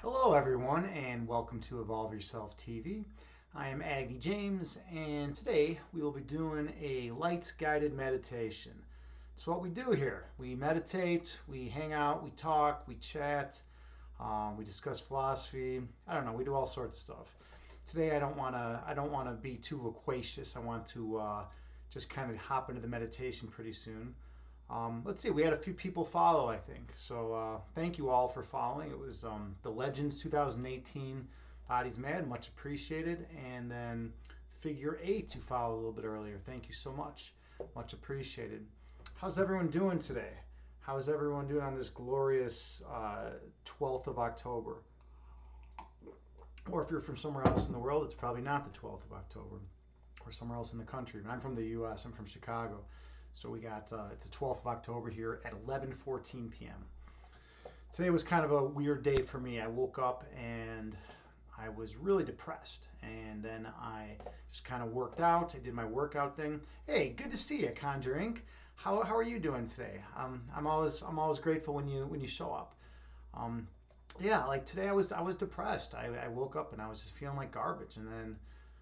Hello, everyone, and welcome to Evolve Yourself TV. I am Agni James, and today we will be doing a light guided meditation. It's what we do here. We meditate, we hang out, we talk, we chat, we discuss philosophy. I don't know. We do all sorts of stuff. Today, I don't want to be too loquacious. I want to just kind of hop into the meditation pretty soon. Let's see, we had a few people follow, I think. So thank you all for following. It was the Legends 2018 Bodies Mad, much appreciated. And then Figure 8, who followed a little bit earlier. Thank you so much. Much appreciated. How's everyone doing today? How is everyone doing on this glorious 12th of October? Or if you're from somewhere else in the world, it's probably not the 12th of October or somewhere else in the country. I'm from the U.S. I'm from Chicago. So we got, it's the 12th of October here at 11:14 p.m. Today was kind of a weird day for me. I woke up and I was really depressed. And then I just kind of worked out. I did my workout thing. Hey, good to see you, Conjure Inc. How are you doing today? I'm always grateful when you show up. Um, yeah, like today I was depressed. I woke up and I was just feeling like garbage. And then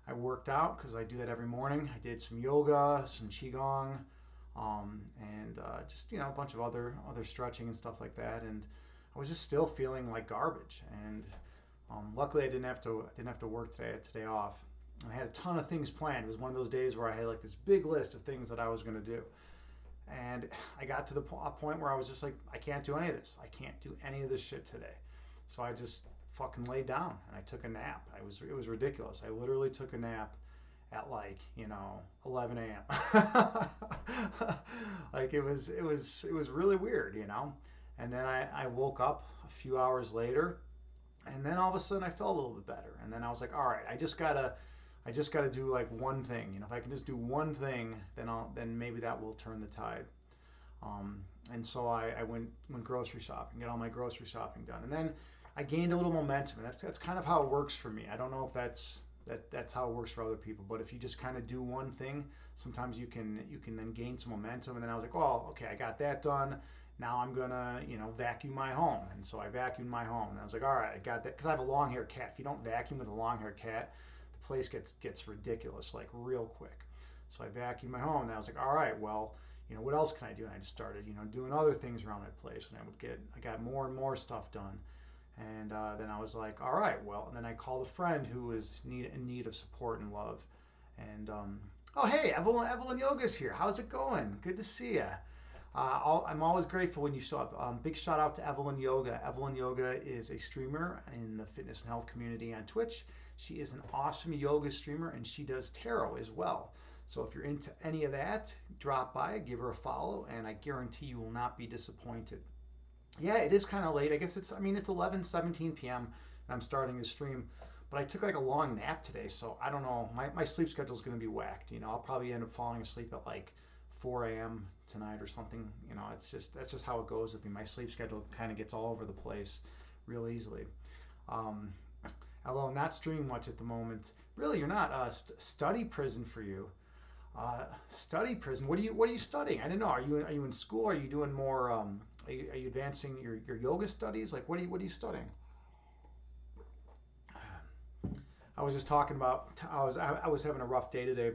I worked out because I do that every morning. I did some yoga, some qigong, and just a bunch of other stretching and stuff like that. And I was just still feeling like garbage. And luckily, I didn't have to work today. I had today off. I had a ton of things planned. It was one of those days where I had like this big list of things that I was going to do. And I got to the point where I was just like, I can't do any of this. I can't do any of this shit today. So I just fucking laid down and I took a nap. It was ridiculous. I literally took a nap at 11 a.m. Like it was really weird. And then I woke up a few hours later, and then all of a sudden I felt a little bit better. And then I was like, all right, I just gotta do like one thing. If I can just do one thing, then maybe that will turn the tide. And so I went grocery shopping, get all my grocery shopping done, and then I gained a little momentum. And that's kind of how it works for me. I don't know if that's how it works for other people, but if you just kind of do one thing, sometimes you can then gain some momentum. And then I was like, oh, okay, I got that done. Now I'm gonna vacuum my home, and so I vacuumed my home, and I was like, all right, I got that because I have a long haired cat. If you don't vacuum with a long haired cat, the place gets ridiculous like real quick. So I vacuumed my home, and I was like, all right, well, what else can I do? And I just started, doing other things around my place, and I got more and more stuff done. And then I was like, all right, well, and then I called a friend who was in need of support and love. And oh, hey, Evelyn Yoga's here. How's it going? Good to see you. I'm always grateful when you show up. Big shout out to Evelyn Yoga. Evelyn Yoga is a streamer in the fitness and health community on Twitch. She is an awesome yoga streamer, and she does tarot as well. So if you're into any of that, drop by, give her a follow, and I guarantee you will not be disappointed. Yeah, it is kind of late. I mean, it's 11:17 p.m. and I'm starting the stream, but I took like a long nap today, so I don't know. My sleep schedule is going to be whacked. I'll probably end up falling asleep at like 4 a.m. tonight or something. That's just how it goes with me. My sleep schedule kind of gets all over the place real easily. Um, Although I'm not streaming much at the moment. Really, you're not. Study prison for you. Study prison. What are you studying? I don't know. Are you in school? Are you doing more? Are you advancing your yoga studies? Like what are you studying? I was just talking about. I was having a rough day today,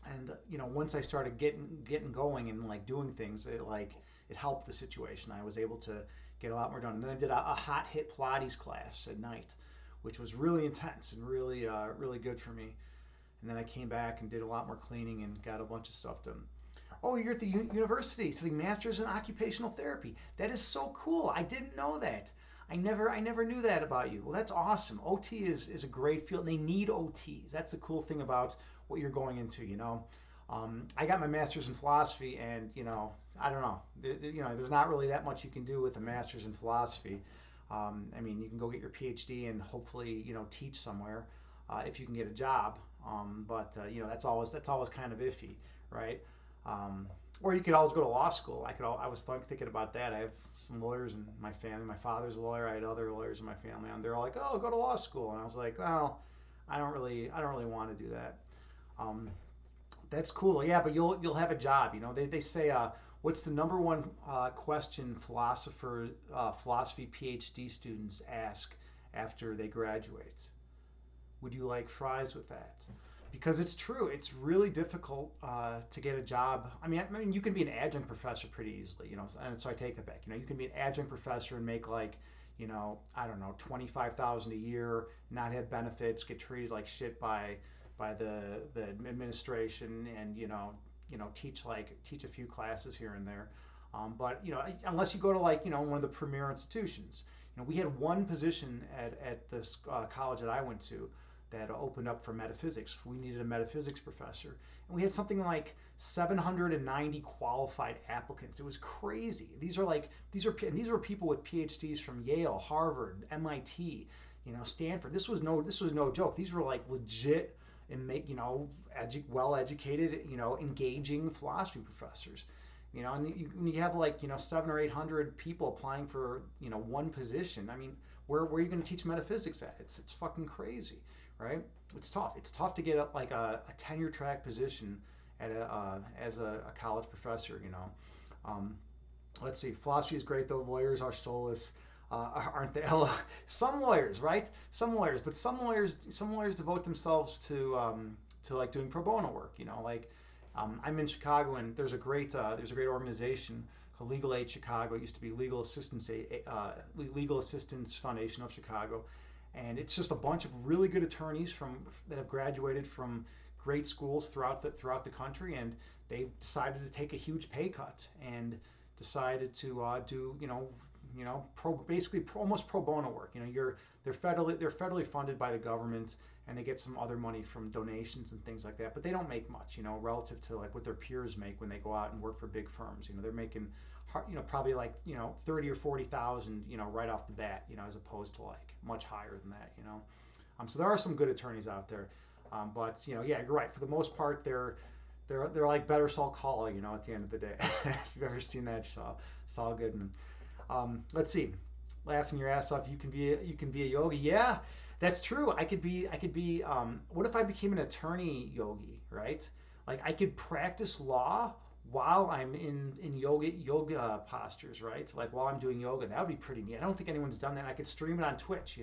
and once I started getting going and like doing things, it helped the situation. I was able to get a lot more done. And then I did a hot hit Pilates class at night, which was really intense and really good for me. And then I came back and did a lot more cleaning and got a bunch of stuff done. Oh, you're at the university studying masters in occupational therapy. That is so cool. I didn't know that. I never knew that about you. Well, that's awesome. OT is a great field. And they need OTs. That's the cool thing about what you're going into. I got my master's in philosophy, and I don't know. There's not really that much you can do with a master's in philosophy. I mean, you can go get your PhD and hopefully teach somewhere if you can get a job. But that's always kind of iffy, right? Or you could always go to law school. I was thinking about that. I have some lawyers in my family. My father's a lawyer. I had other lawyers in my family, and they're all like, "Oh, go to law school." And I was like, "Well, I don't really want to do that." Um, that's cool. Yeah, but you'll have a job. They say, what's the number one question philosophy PhD students ask after they graduate? Would you like fries with that? Because it's true, it's really difficult to get a job. I mean, you can be an adjunct professor pretty easily, and so I take that back. You can be an adjunct professor and make like, I don't know, 25,000 a year, not have benefits, get treated like shit by the administration, and teach a few classes here and there. But unless you go to like one of the premier institutions. We had one position at this college that I went to that opened up for metaphysics. We needed a metaphysics professor, and we had something like 790 qualified applicants. It was crazy. These were people with PhDs from Yale, Harvard, MIT, Stanford. This was no joke. These were like legit and well educated, engaging philosophy professors. And when you have like 700 or 800 people applying for one position, I mean, where are you going to teach metaphysics at? It's fucking crazy, right? It's tough. It's tough to get a tenure track position at as a college professor. Um, let's see. Philosophy is great though. Lawyers are soulless. Aren't they? Some lawyers, right? Some lawyers devote themselves to like doing pro bono work. I'm in Chicago, and there's a great organization called Legal Aid Chicago. It used to be Legal Assistance Foundation of Chicago, and it's just a bunch of really good attorneys that have graduated from great schools throughout the country, and they decided to take a huge pay cut and decided to do basically almost pro bono work. They're federally funded by the government, and they get some other money from donations and things like that. But they don't make much, relative to like what their peers make when they go out and work for big firms. They're making, probably like 30 or 40,000, right off the bat, as opposed to like much higher than that. So there are some good attorneys out there, but yeah, you're right. For the most part, they're like Better Saul Call, at the end of the day. If you've ever seen that show, Saul Goodman. Let's see, laughing your ass off. You can be a yogi. Yeah, that's true. I could be. What if I became an attorney yogi? Right? Like I could practice law while I'm in yoga postures. Right? Like while I'm doing yoga, that would be pretty neat. I don't think anyone's done that. I could stream it on Twitch.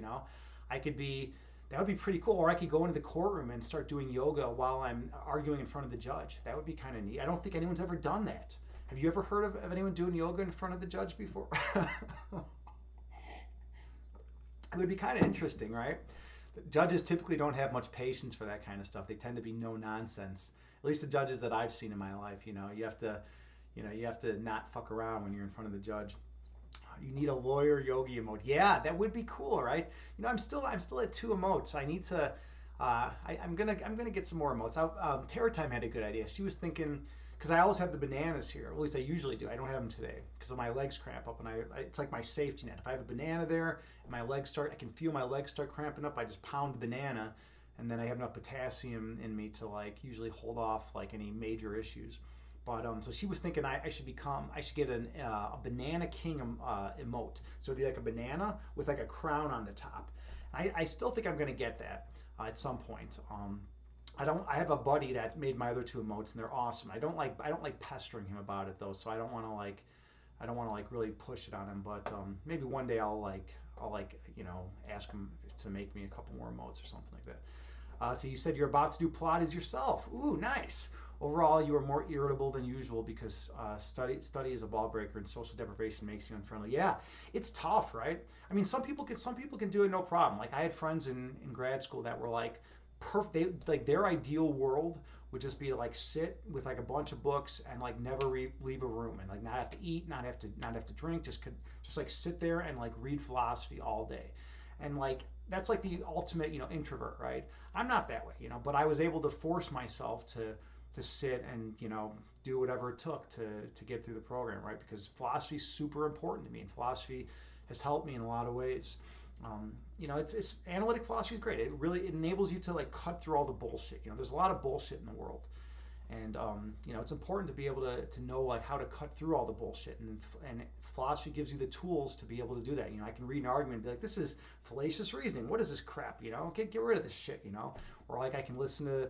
I could be. That would be pretty cool. Or I could go into the courtroom and start doing yoga while I'm arguing in front of the judge. That would be kind of neat. I don't think anyone's ever done that. Have you ever heard of anyone doing yoga in front of the judge before? It would be kind of interesting, right? Judges typically don't have much patience for that kind of stuff. They tend to be no nonsense. At least the judges that I've seen in my life. You have to not fuck around when you're in front of the judge. You need a lawyer yogi emote. Yeah, that would be cool, right? I'm still at 2 emotes. I need to. I'm gonna get some more emotes. Terror Time had a good idea. She was thinking, because I always have the bananas here. At least I usually do. I don't have them today because my legs cramp up, and it's like my safety net. If I have a banana there and I can feel my legs start cramping up. I just pound the banana, and then I have enough potassium in me to like usually hold off like any major issues. But so she was thinking I should get a banana king emote. So it'd be like a banana with like a crown on the top. I still think I'm gonna get that at some point. I have a buddy that's made my other 2 emotes, and they're awesome. I don't like pestering him about it though, so I don't want to like really push it on him. But maybe one day I'll ask him to make me a couple more emotes or something like that. So you said you're about to do Pilates yourself. Ooh, nice. Overall, you are more irritable than usual because study is a ball breaker, and social deprivation makes you unfriendly. Yeah, it's tough, right? I mean, some people can do it no problem. Like I had friends in grad school that were like perfect. Like their ideal world would just be to like sit with like a bunch of books and like never leave a room, and like not have to eat, not have to drink, just like sit there and like read philosophy all day. And like that's like the ultimate introvert, right? I'm not that way, but I was able to force myself to sit and do whatever it took to get through the program, right? Because philosophy is super important to me, and philosophy has helped me in a lot of ways. It's analytic philosophy is great. It enables you to like cut through all the bullshit. There's a lot of bullshit in the world, and it's important to be able to know like how to cut through all the bullshit, and philosophy gives you the tools to be able to do that. I can read an argument and be like, this is fallacious reasoning. What is this crap? Get rid of this shit. Or like I can listen to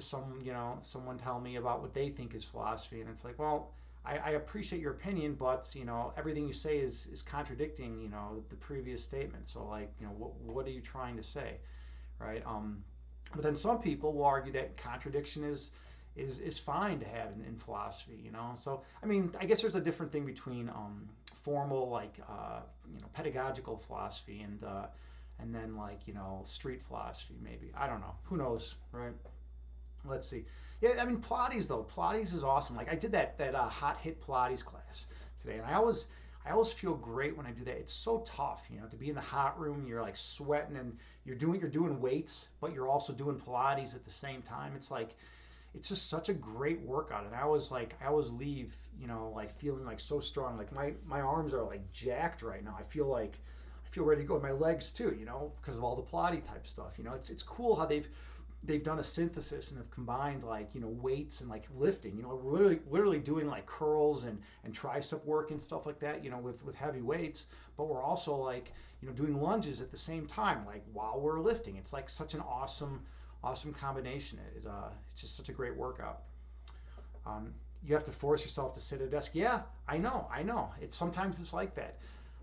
someone tell me about what they think is philosophy, and it's like, well, I appreciate your opinion, but everything you say is contradicting the previous statement. So like what are you trying to say, right? But then some people will argue that contradiction is fine to have in philosophy. So I mean, I guess there's a different thing between formal like pedagogical philosophy and then like street philosophy maybe. I don't know. Who knows, right? Let's see. Yeah, I mean Pilates though. Pilates is awesome. Like I did that hot hit Pilates class today, and I always feel great when I do that. It's so tough, to be in the hot room. You're like sweating, and you're doing weights, but you're also doing Pilates at the same time. It's just such a great workout, and I always leave, like feeling like so strong. Like my arms are like jacked right now. I feel ready to go. And my legs too, because of all the Pilates type stuff. It's cool how they've done a synthesis and have combined like weights and like lifting, literally doing like curls and tricep work and stuff like that, with heavy weights. But we're also like doing lunges at the same time, like while we're lifting. It's like such an awesome combination. It's just such a great workout. You have to force yourself to sit at a desk. Yeah, I know. It's like that,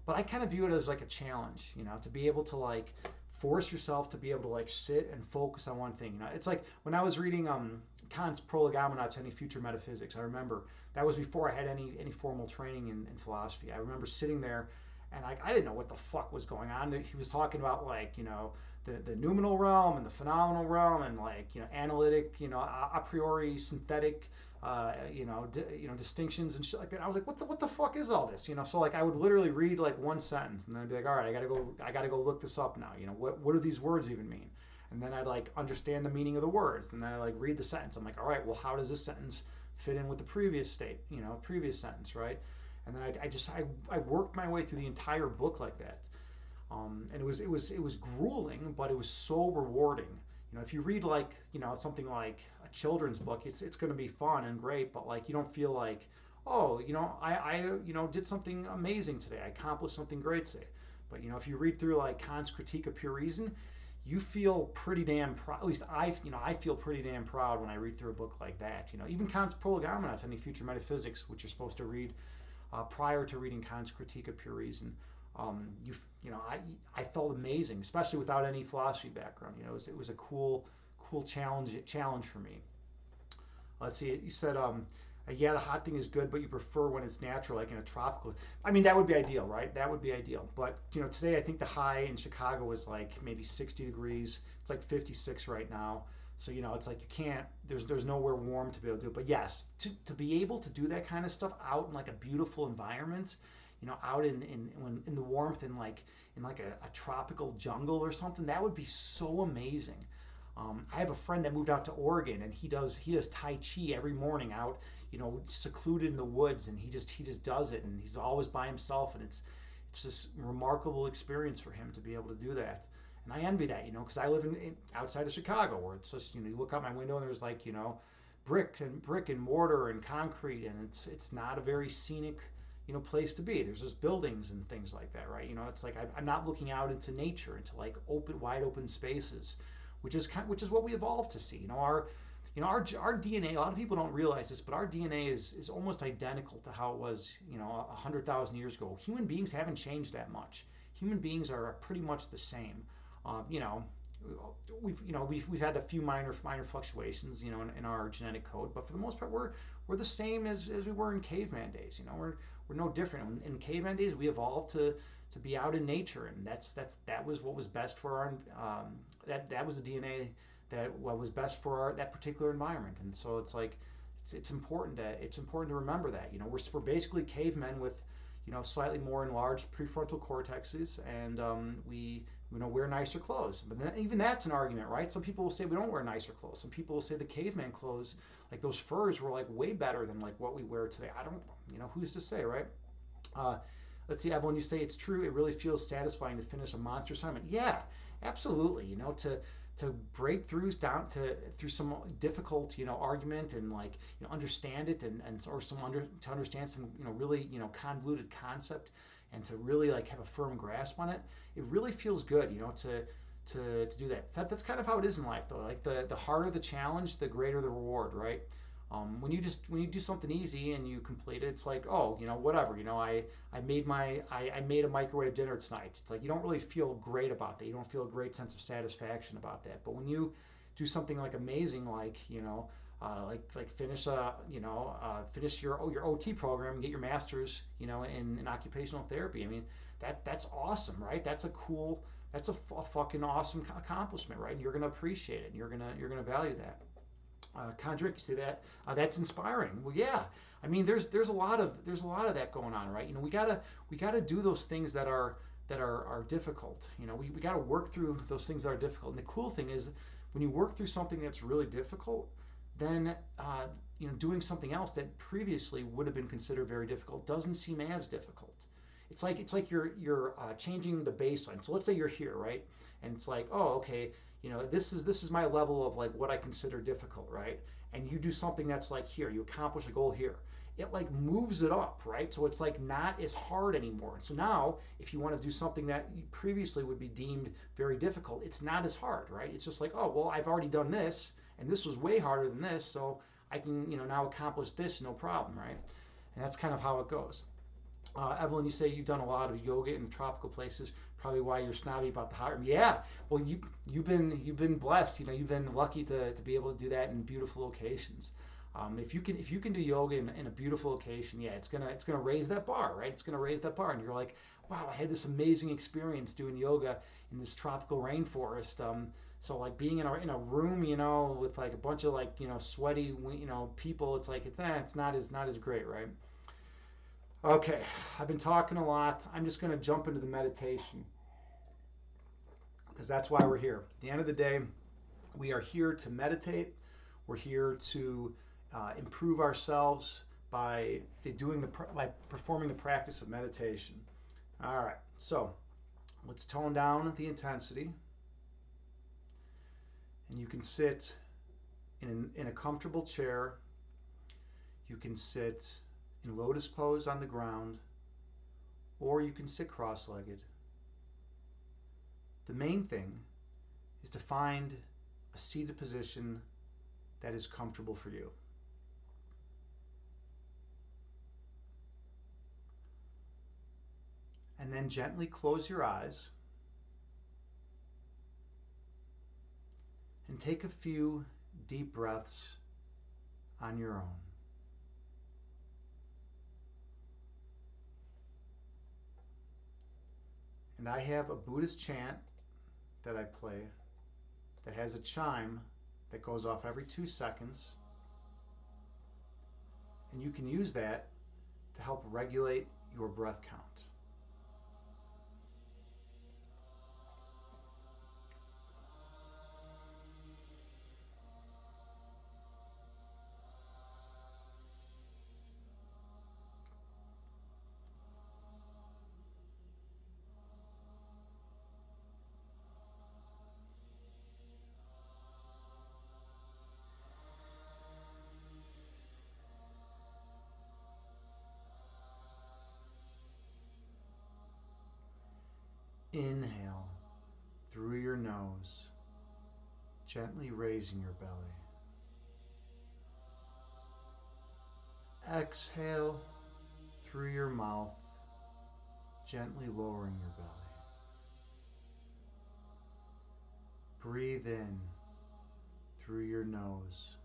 but I kind of view it as like a challenge, to be able to like force yourself to be able to like sit and focus on one thing. It's like when I was reading Kant's Prolegomena to Any Future Metaphysics. I remember that was before I had any formal training in philosophy. I remember sitting there and I didn't know what the fuck was going on. He was talking about like the noumenal realm and the phenomenal realm and like analytic, a priori synthetic distinctions and shit like that. I was like, what the fuck is all this? So like I would literally read like one sentence and then I'd be like, all right, I gotta go look this up now. What do these words even mean? And then I'd like understand the meaning of the words. And then I like read the sentence. I'm like, all right, well, how does this sentence fit in with the previous previous sentence, right? And then I worked my way through the entire book like that. And it was grueling, but it was so rewarding. If you read like something like a children's book, it's going to be fun and great, but like you don't feel like, oh, I did something amazing today. I accomplished something great today. But if you read through like Kant's Critique of Pure Reason, you feel pretty damn proud. At least I feel pretty damn proud when I read through a book like that. Even Kant's Prolegomena to Any Future Metaphysics, which you're supposed to read prior to reading Kant's Critique of Pure Reason. I felt amazing, especially without any philosophy background. It was a cool challenge for me. Let's see. You said, yeah, the hot thing is good, but you prefer when it's natural, like in a tropical. I mean, that would be ideal, right? That would be ideal. But today I think the high in Chicago was like maybe 60 degrees. It's like 56 right now. So it's like you can't. There's nowhere warm to be able to do it. But yes, to be able to do that kind of stuff out in like a beautiful environment, out in the warmth and like in like a tropical jungle or something, that would be so amazing. I have a friend that moved out to Oregon, and he does Tai Chi every morning out, secluded in the woods, and he just does it, and he's always by himself, and it's just a remarkable experience for him to be able to do that. And I envy that, because I live in outside of Chicago, where it's just you look out my window and there's like brick and mortar and concrete, and it's not a very scenic place to be. There's just buildings and things like that, right? It's like I'm not looking out into nature, into like wide open spaces, which is what we evolved to see. Our DNA. A lot of people don't realize this, but our DNA is almost identical to how it was 100,000 years ago. Human beings haven't changed that much. Human beings are pretty much the same. Um, you know, we've had a few minor fluctuations, in our genetic code, but for the most part, we're the same as we were in caveman days. We're no different. In caveman days, we evolved to be out in nature, and that was what was best for our that was the DNA that what was best for that particular environment. And so it's like it's important to remember that we're basically cavemen with slightly more enlarged prefrontal cortexes, and we wear nicer clothes. But then, even that's an argument, right? Some people will say we don't wear nicer clothes. Some people will say the caveman clothes, like those furs, were like way better than like what we wear today. I don't, who's to say, right? Uh, let's see, Evelyn, you say it's true. It really feels satisfying to finish a monster assignment. Yeah, absolutely. To break through some difficult argument and like understand it and or to understand some really convoluted concept, and to really like have a firm grasp on it. It really feels good to do that. That's kind of how it is in life, though. Like the harder the challenge, the greater the reward, right? When you do something easy and you complete it, it's like, oh, whatever. I made a microwave dinner tonight. It's like you don't really feel great about that. You don't feel a great sense of satisfaction about that. But when you do something like amazing, like finish your OT program and get your master's, in occupational therapy. I mean, that's awesome, right? That's a fucking awesome accomplishment, right? And you're gonna appreciate it. And you're gonna value that. Condrick, you say that? That's inspiring. Well, yeah. I mean, there's a lot of that going on, right? We gotta do those things that are difficult. We got to work through those things that are difficult. And the cool thing is, when you work through something that's really difficult, then doing something else that previously would have been considered very difficult doesn't seem as difficult. It's like you're changing the baseline. So let's say you're here, right? And it's like, oh, okay, this is my level of like what I consider difficult, right? And you do something that's like here, you accomplish a goal here. It like moves it up, right? So it's like not as hard anymore. So now, if you want to do something that previously would be deemed very difficult, it's not as hard, right? It's just like, oh, well, I've already done this, and this was way harder than this, so I can, now accomplish this, no problem, right? And that's kind of how it goes. Evelyn, you say you've done a lot of yoga in the tropical places. Probably why you're snobby about the hot room. Yeah, well, you've been blessed. You've been lucky to be able to do that in beautiful locations. If you can do yoga in a beautiful location, yeah, it's gonna raise that bar, right? It's gonna raise that bar, and you're like, wow, I had this amazing experience doing yoga in this tropical rainforest. So like being in a room, with like a bunch of like sweaty people, it's not as great, right? Okay, I've been talking a lot. I'm just going to jump into the meditation because that's why we're here. At the end of the day, we are here to meditate. We're here to improve ourselves by performing the practice of meditation. All right, so let's tone down the intensity, and you can sit in a comfortable chair. You can sit in lotus pose on the ground, or you can sit cross-legged. The main thing is to find a seated position that is comfortable for you. And then gently close your eyes and take a few deep breaths on your own. And I have a Buddhist chant that I play that has a chime that goes off every 2 seconds. And you can use that to help regulate your breath count. Inhale through your nose, gently raising your belly. Exhale through your mouth, gently lowering your belly. Breathe in through your nose,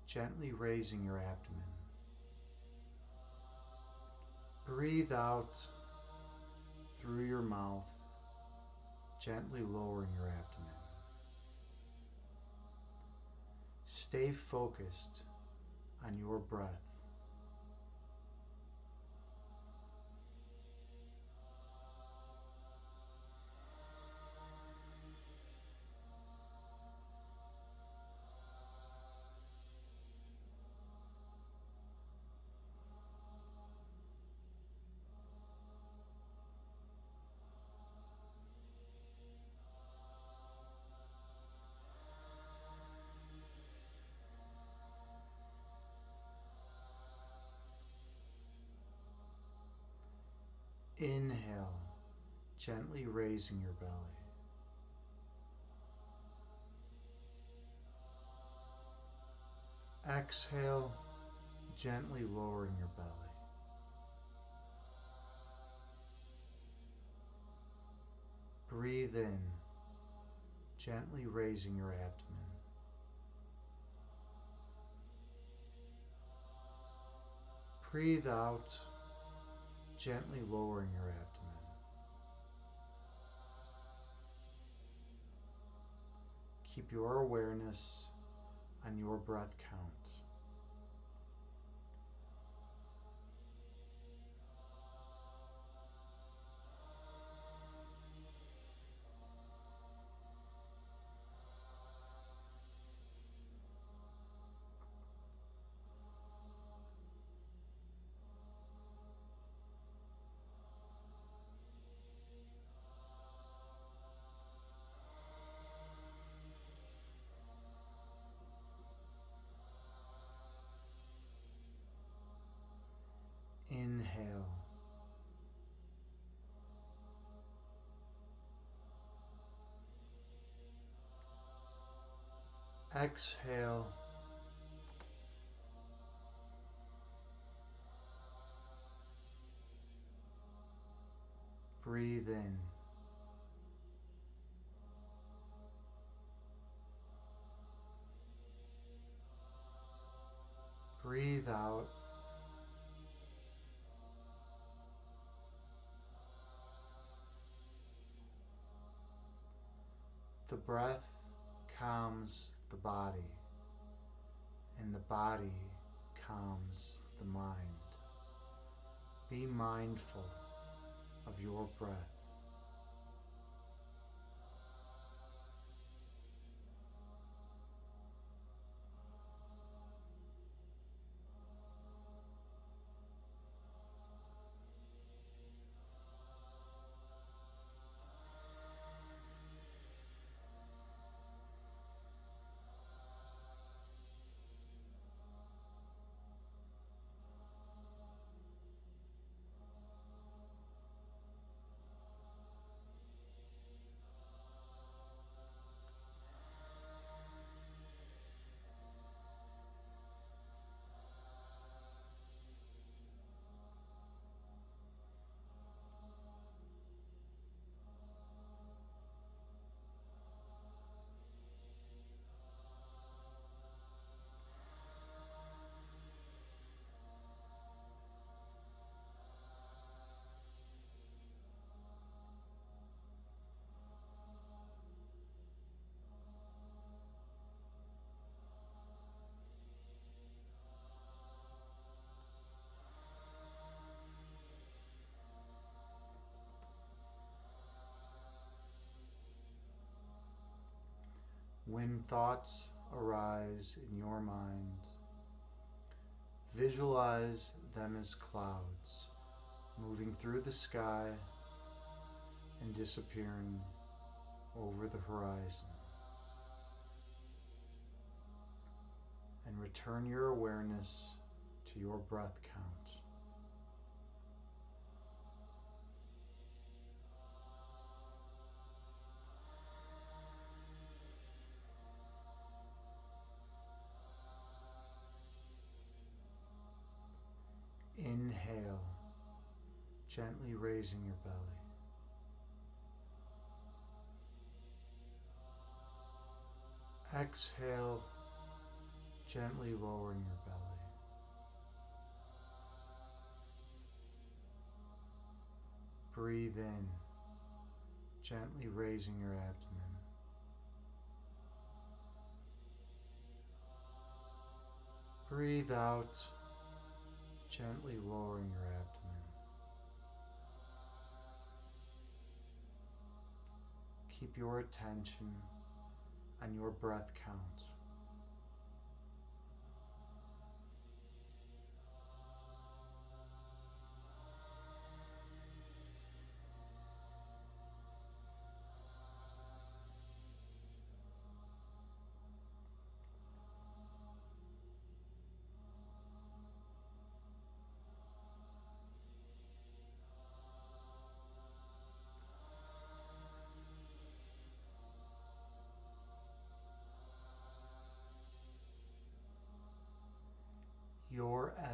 gently raising your abdomen. Breathe out through your mouth, gently lowering your abdomen. Stay focused on your breath. Inhale, gently raising your belly. Exhale, gently lowering your belly. Breathe in, gently raising your abdomen. Breathe out, gently lowering your abdomen. Keep your awareness on your breath count. Inhale. Exhale. Breathe in. Breathe out. The breath calms the body, and the body calms the mind. Be mindful of your breath. When thoughts arise in your mind, visualize them as clouds moving through the sky and disappearing over the horizon. And return your awareness to your breath count. Inhale, gently raising your belly. Exhale, gently lowering your belly. Breathe in, gently raising your abdomen. Breathe out, gently lowering your abdomen. Keep your attention on your breath count.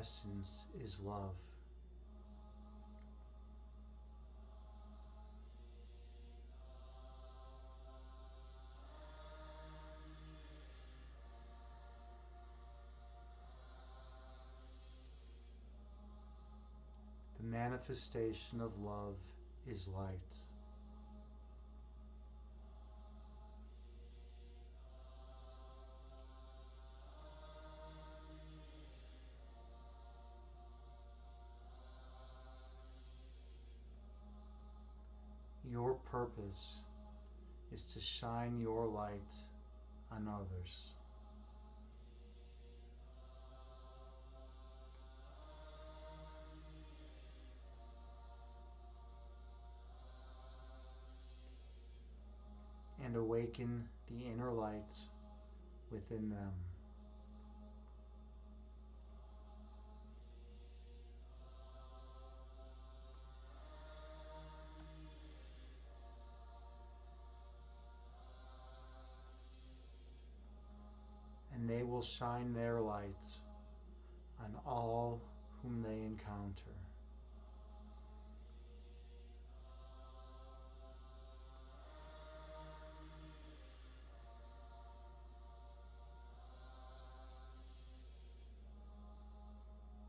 essence is love. The manifestation of love is light. Your purpose is to shine your light on others. And awaken the inner light within them. And they will shine their light on all whom they encounter.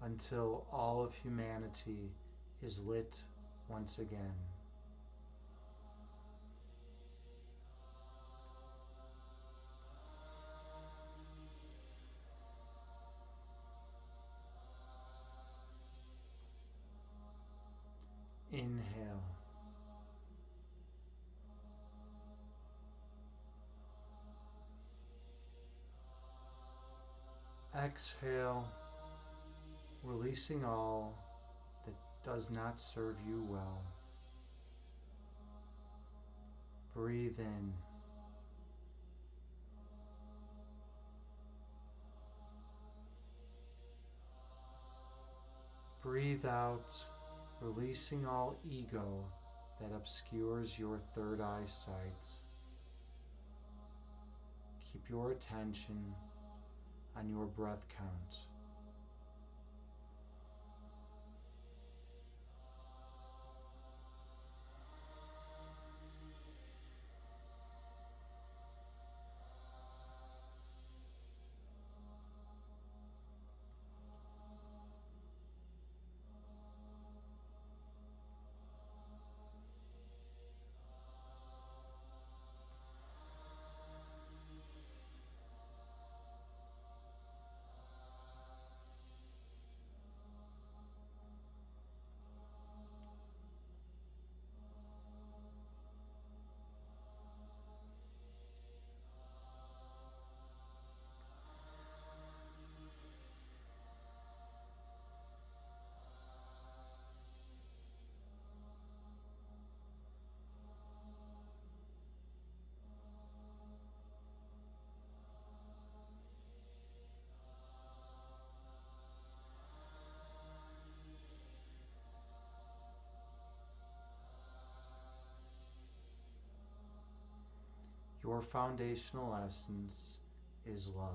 Until all of humanity is lit once again. Inhale. Exhale, releasing all that does not serve you well. Breathe in. Breathe out, releasing all ego that obscures your third eye sight. Keep your attention on your breath count. Your foundational essence is love.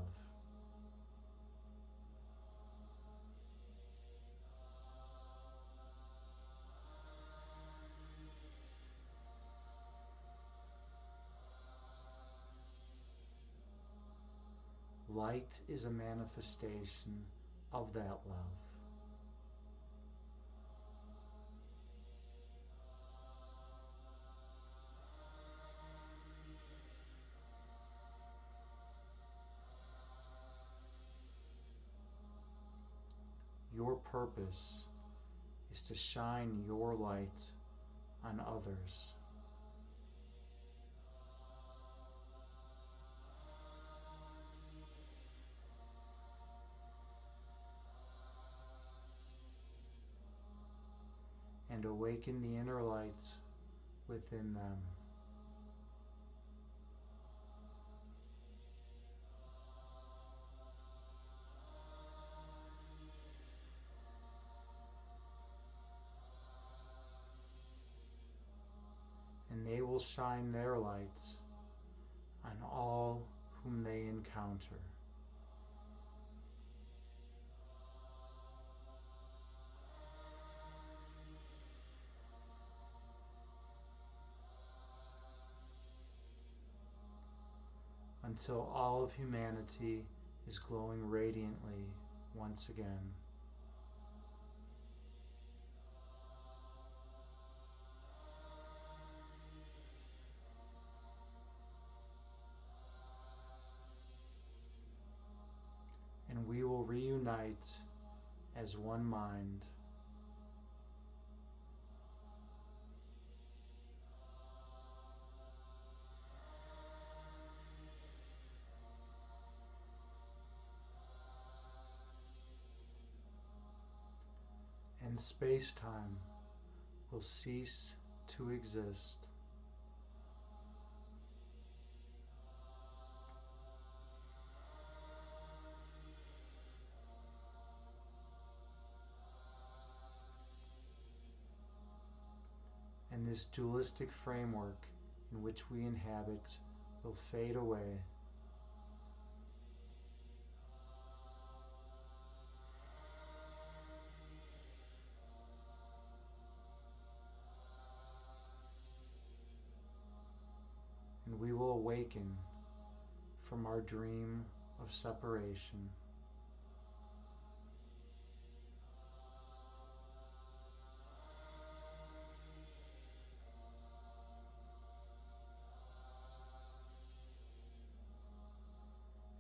Light is a manifestation of that love. Your purpose is to shine your light on others. And awaken the inner light within them. And they will shine their light on all whom they encounter. until all of humanity is glowing radiantly once again. And we will reunite as one mind. And space-time will cease to exist. And this dualistic framework in which we inhabit will fade away. And we will awaken from our dream of separation.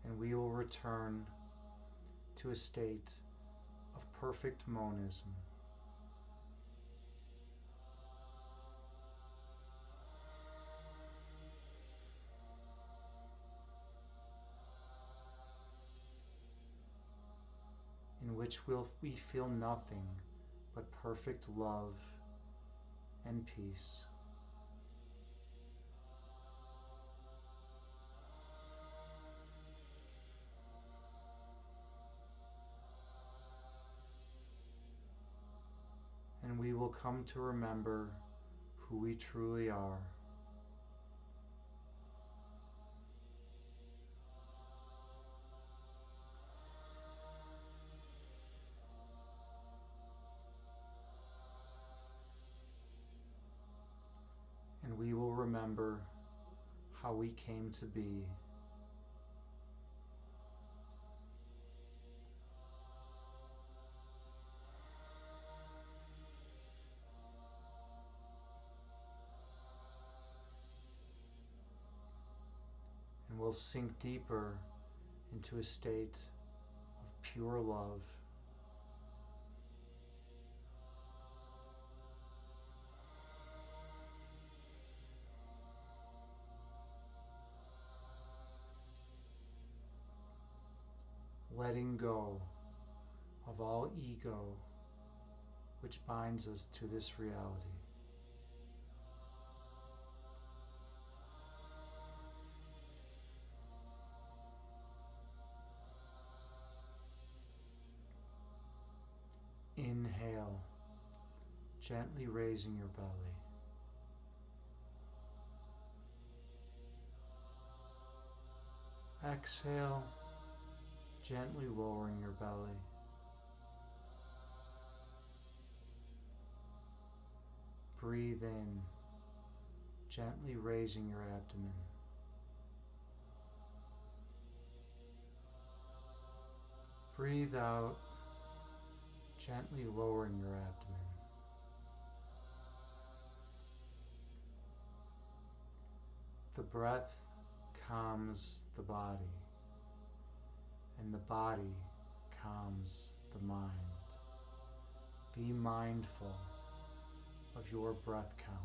And we will return to a state of perfect monism. In which we feel nothing but perfect love and peace. And we will come to remember who we truly are. And we will remember how we came to be. And we'll sink deeper into a state of pure love. Letting go of all ego which binds us to this reality. Inhale, gently raising your belly. Exhale, gently lowering your belly. Breathe in, gently raising your abdomen. Breathe out, gently lowering your abdomen. The breath calms the body, and the body calms the mind. Be mindful of your breath count.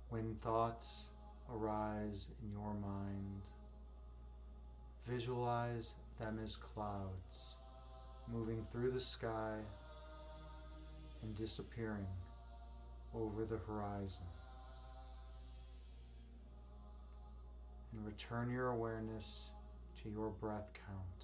When thoughts arise in your mind, visualize them as clouds moving through the sky and disappearing over the horizon. And return your awareness to your breath count.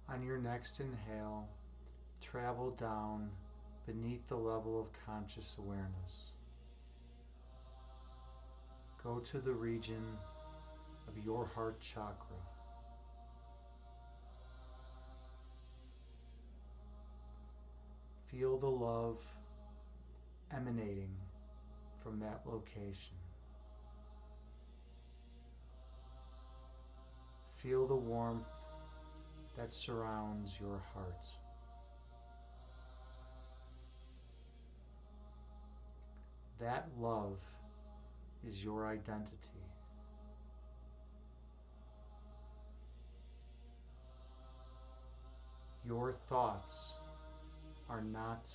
On your next inhale, travel down beneath the level of conscious awareness. Go to the region of your heart chakra. Feel the love emanating from that location. Feel the warmth that surrounds your heart. That love is your identity. Your thoughts are not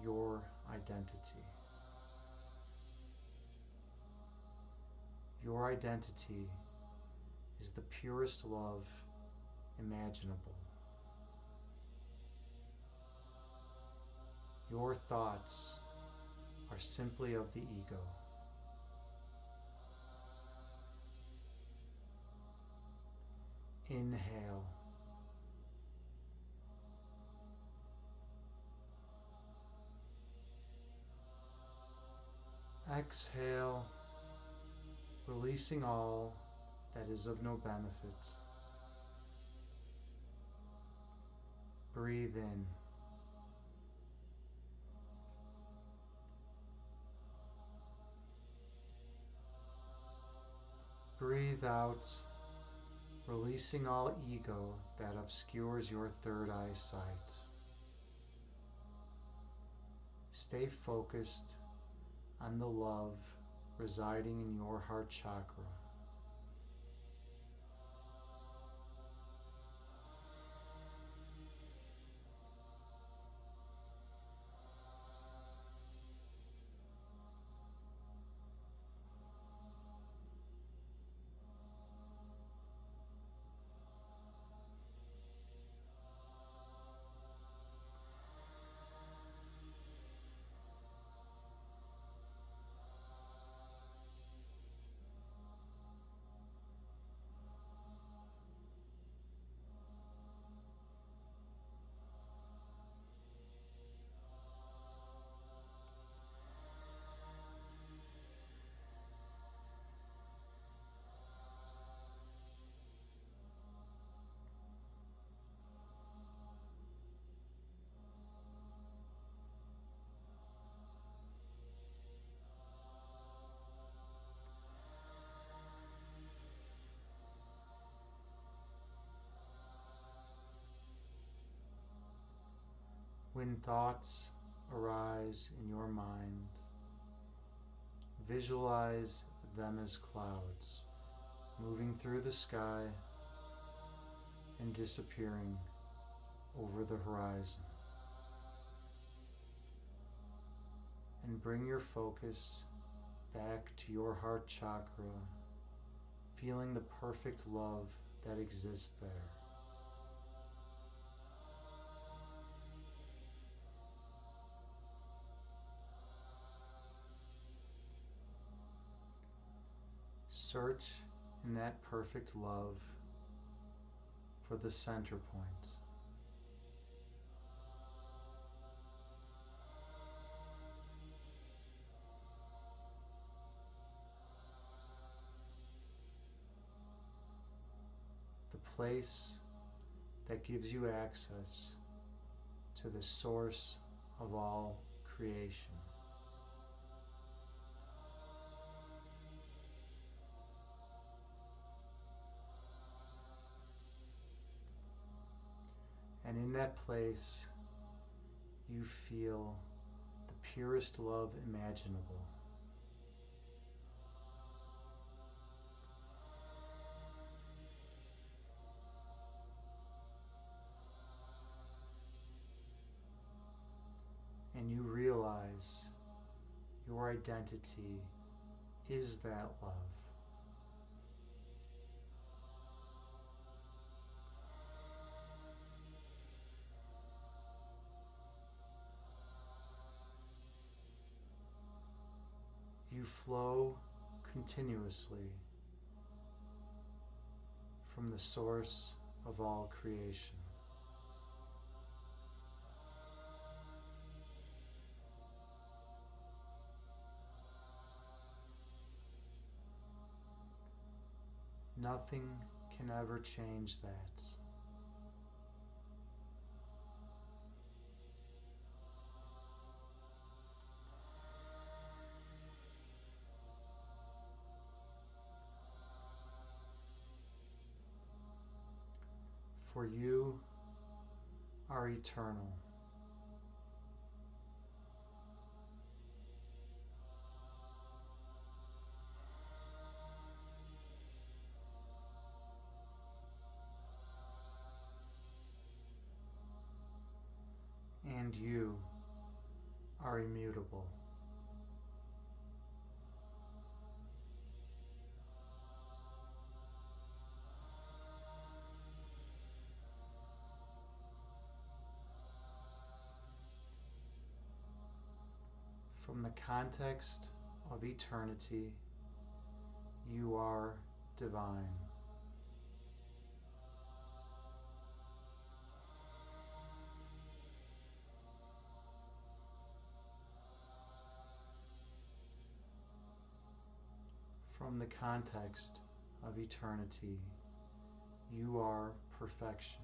your identity. Your identity is the purest love imaginable. Your thoughts are simply of the ego. Inhale. Exhale, releasing all that is of no benefit. Breathe in. Breathe out, releasing all ego that obscures your third eyesight. Stay focused on the love residing in your heart chakra. When thoughts arise in your mind, visualize them as clouds moving through the sky and disappearing over the horizon. and bring your focus back to your heart chakra, feeling the perfect love that exists there. Search in that perfect love for the center point. The place that gives you access to the source of all creation. And in that place, you feel the purest love imaginable. And you realize your identity is that love. You flow continuously from the source of all creation. Nothing can ever change that. For you are eternal. And you are immutable. From the context of eternity, you are divine. From the context of eternity, you are perfection.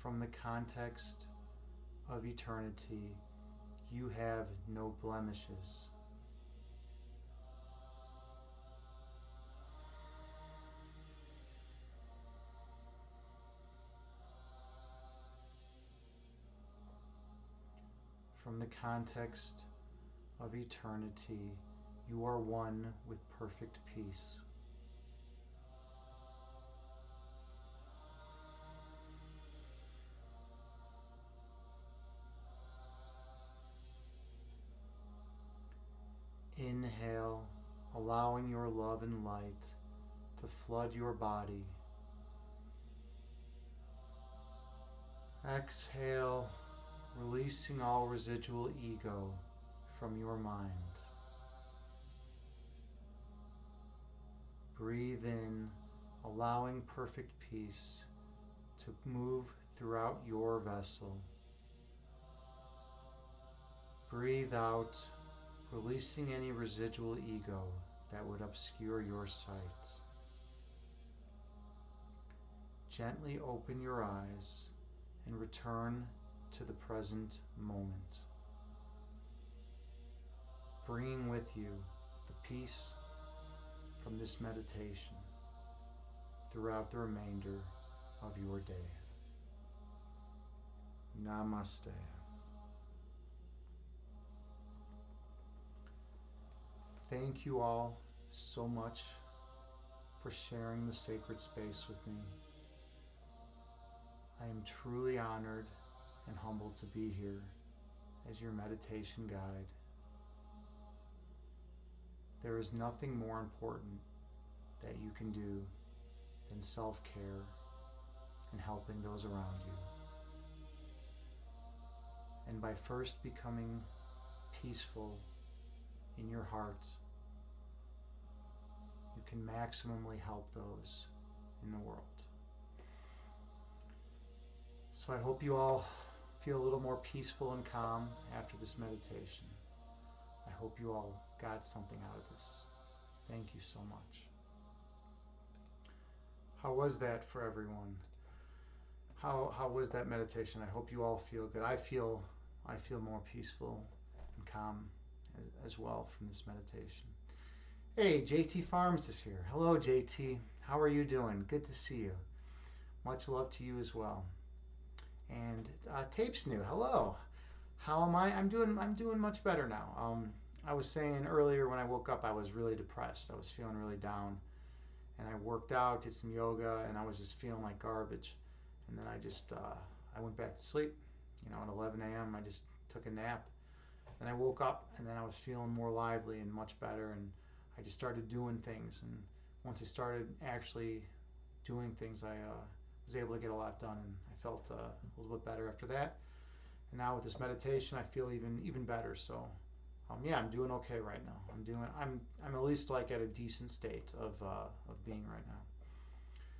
From the context of eternity, you have no blemishes. From the context of eternity, you are one with perfect peace. Inhale, allowing your love and light to flood your body. Exhale, releasing all residual ego from your mind. Breathe in, allowing perfect peace to move throughout your vessel. Breathe out, releasing any residual ego that would obscure your sight. Gently open your eyes and return to the present moment, bringing with you the peace from this meditation throughout the remainder of your day. Namaste. Thank you all so much for sharing the sacred space with me. I am truly honored and humbled to be here as your meditation guide. There is nothing more important that you can do than self-care and helping those around you. And by first becoming peaceful in your heart, you can maximally help those in the world. So I hope you all feel a little more peaceful and calm after this meditation. I hope you all got something out of this. Thank you so much. How was that for everyone? How was that meditation? I hope you all feel good. I feel more peaceful and calm as well from this meditation. Hey, JT Farms is here. Hello, JT. How are you doing? Good to see you. Much love to you as well. And Tapes New. Hello. How am I? I'm doing much better now. I was saying earlier when I woke up, I was really depressed. I was feeling really down, and I worked out, did some yoga, and I was just feeling like garbage. And then I went back to sleep. At 11 a.m. I just took a nap. Then I woke up, and then I was feeling more lively and much better, and I just started doing things. And once I started actually doing things, I was able to get a lot done, and I felt a little bit better after that. And now with this meditation, I feel even better. So, yeah, I'm doing okay right now. I'm at least like at a decent state of being right now.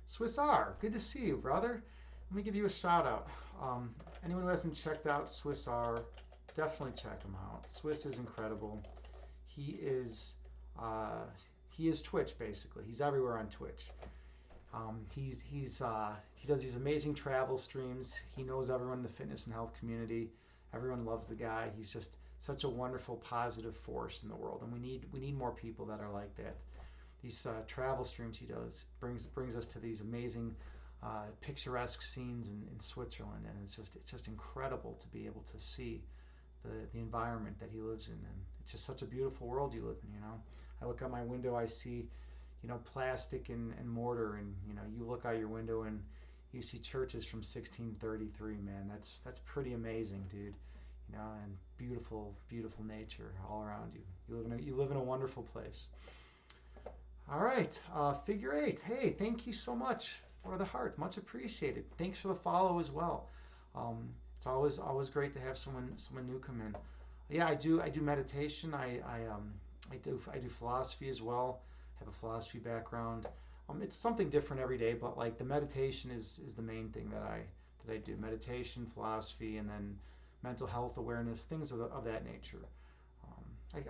Swiss R, good to see you, brother. Let me give you a shout out. Anyone who hasn't checked out Swiss R, definitely check him out. Swiss is incredible. He is Twitch basically. He's everywhere on Twitch. He does these amazing travel streams. He knows everyone in the fitness and health community. Everyone loves the guy. He's just such a wonderful, positive force in the world, and we need more people that are like that. These travel streams he does brings us to these amazing, picturesque scenes in Switzerland, and it's just incredible to be able to see the environment that he lives in, and it's just such a beautiful world you live in. I look out my window, I see plastic and mortar, and you look out your window and you see churches from 1633. Man, that's pretty amazing, dude. And beautiful nature all around you. You live in a wonderful place. All right, Figure 8. Hey, thank you so much for the heart, much appreciated. Thanks for the follow as well. It's always great to have someone new come in. Yeah, I do meditation. I do philosophy as well. Have a philosophy background. It's something different every day, but like the meditation is the main thing that I do. Meditation, philosophy, and then mental health awareness, things of that nature.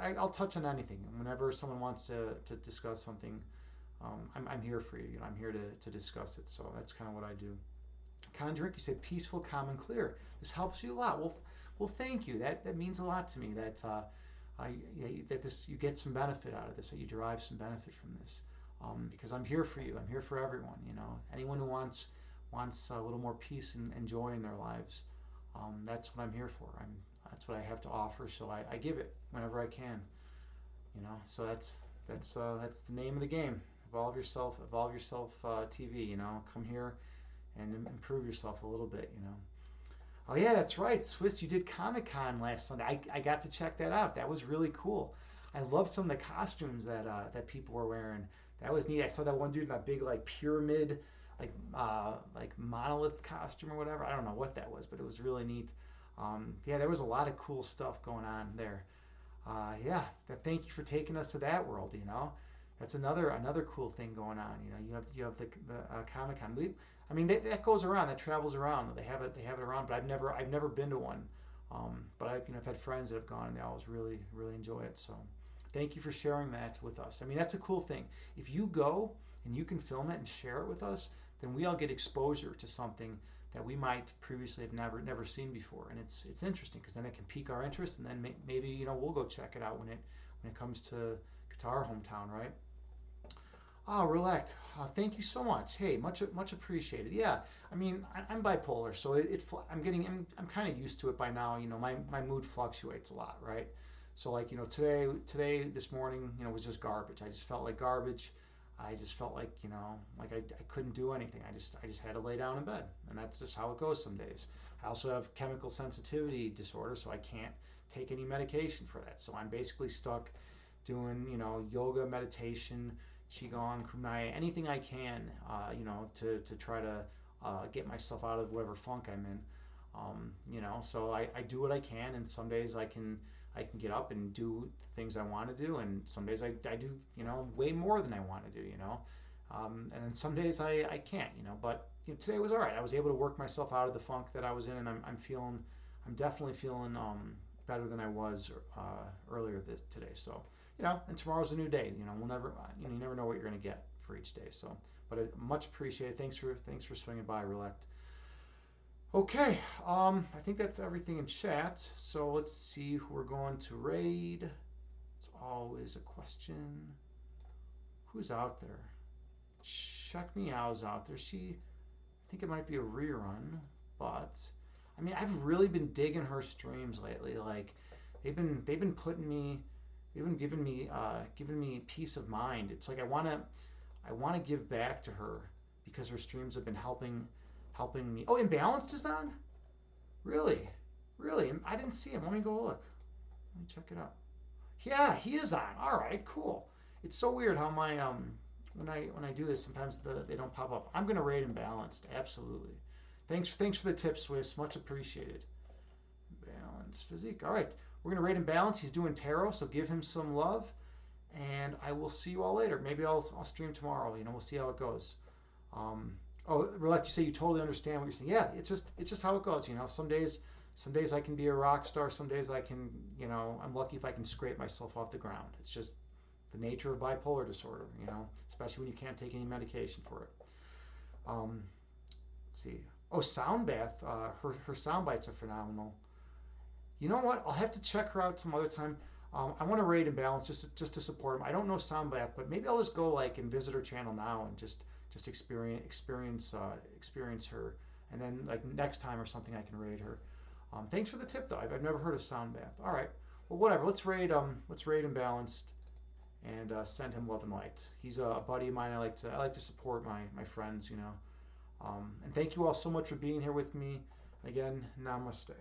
I'll touch on anything. Whenever someone wants to discuss something, I'm here for you. I'm here to discuss it. So that's kind of what I do. Condrick, you said peaceful, calm, and clear. This helps you a lot. Well, thank you. That means a lot to me. That you get some benefit out of this. That you derive some benefit from this. Because I'm here for you. I'm here for everyone. Anyone who wants a little more peace and joy in their lives. That's what I'm here for. That's what I have to offer. So I give it whenever I can. So that's the name of the game. Evolve yourself TV. Come here and improve yourself a little bit. Oh yeah, that's right, Swiss. You did Comic-Con last Sunday. I got to check that out. That was really cool. I loved some of the costumes that people were wearing. That was neat. I saw that one dude in that big pyramid, like monolith costume or whatever. I don't know what that was, but it was really neat. Yeah, there was a lot of cool stuff going on there. Yeah, thank you for taking us to that world. That's another cool thing going on. You have the Comic-Con. That goes around. That travels around. They have it around. But I've never been to one. But I've had friends that have gone and they always really enjoy it. So thank you for sharing that with us. That's a cool thing. If you go and you can film it and share it with us, then we all get exposure to something that we might previously have never seen before, and it's interesting because then it can pique our interest, and then maybe we'll go check it out when it comes to our hometown, right? Relect. Thank you so much. Hey, much appreciated. Yeah, I'm bipolar, so I'm kind of used to it by now. My mood fluctuates a lot, right? So like, this morning, was just garbage. I just felt like garbage. I just felt like, like I couldn't do anything. I just had to lay down in bed, and that's just how it goes some days. I also have chemical sensitivity disorder, so I can't take any medication for that. So I'm basically stuck doing, yoga, meditation, qigong, kumai, anything I can, to try to get myself out of whatever funk I'm in. So I do what I can, and some days I can get up and do things I want to do, and some days I do, way more than I want to do, and then some days I can't, but today was all right. I was able to work myself out of the funk that I was in, and I'm definitely feeling better than I was earlier today. So, and tomorrow's a new day. We'll never, you never know what you're going to get for each day. So, but much appreciated. Thanks for swinging by, Relect. Okay, I think that's everything in chat. So let's see who we're going to raid. It's always a question. Who's out there? Check Me Out's out there. I think it might be a rerun, but I mean, I've really been digging her streams lately. Like, they've been giving me peace of mind. It's like I wanna give back to her because her streams have been helping me. Oh, Imbalanced is on? Really? Really? I didn't see him. Let me go look. Let me check it out. Yeah, he is on. All right, cool. It's so weird how my when I do this, sometimes they don't pop up. I'm gonna rate Imbalanced. Absolutely. Thanks for the tip, Swiss. Much appreciated. Balanced physique. All right, we're gonna rate Imbalanced. He's doing tarot, so give him some love. And I will see you all later. Maybe I'll stream tomorrow. We'll see how it goes. Um, oh, Roulette, you say you totally understand what you're saying. Yeah, it's just how it goes. Some days I can be a rock star. Some days I can, I'm lucky if I can scrape myself off the ground. It's just the nature of bipolar disorder. Especially when you can't take any medication for it. Um, let's see. Oh, sound bath. Her sound bites are phenomenal. You know what? I'll have to check her out some other time. I want to rate Imbalance just to support him. I don't know Sound Bath, but maybe I'll just go like and visit her channel now and just experience her, and then like next time or something I can raid her. Thanks for the tip though. I've never heard of Sound Bath. All right, well whatever. Let's raid Imbalanced and send him love and light. He's a buddy of mine. I like to support my friends. And thank you all so much for being here with me. Again, namaste.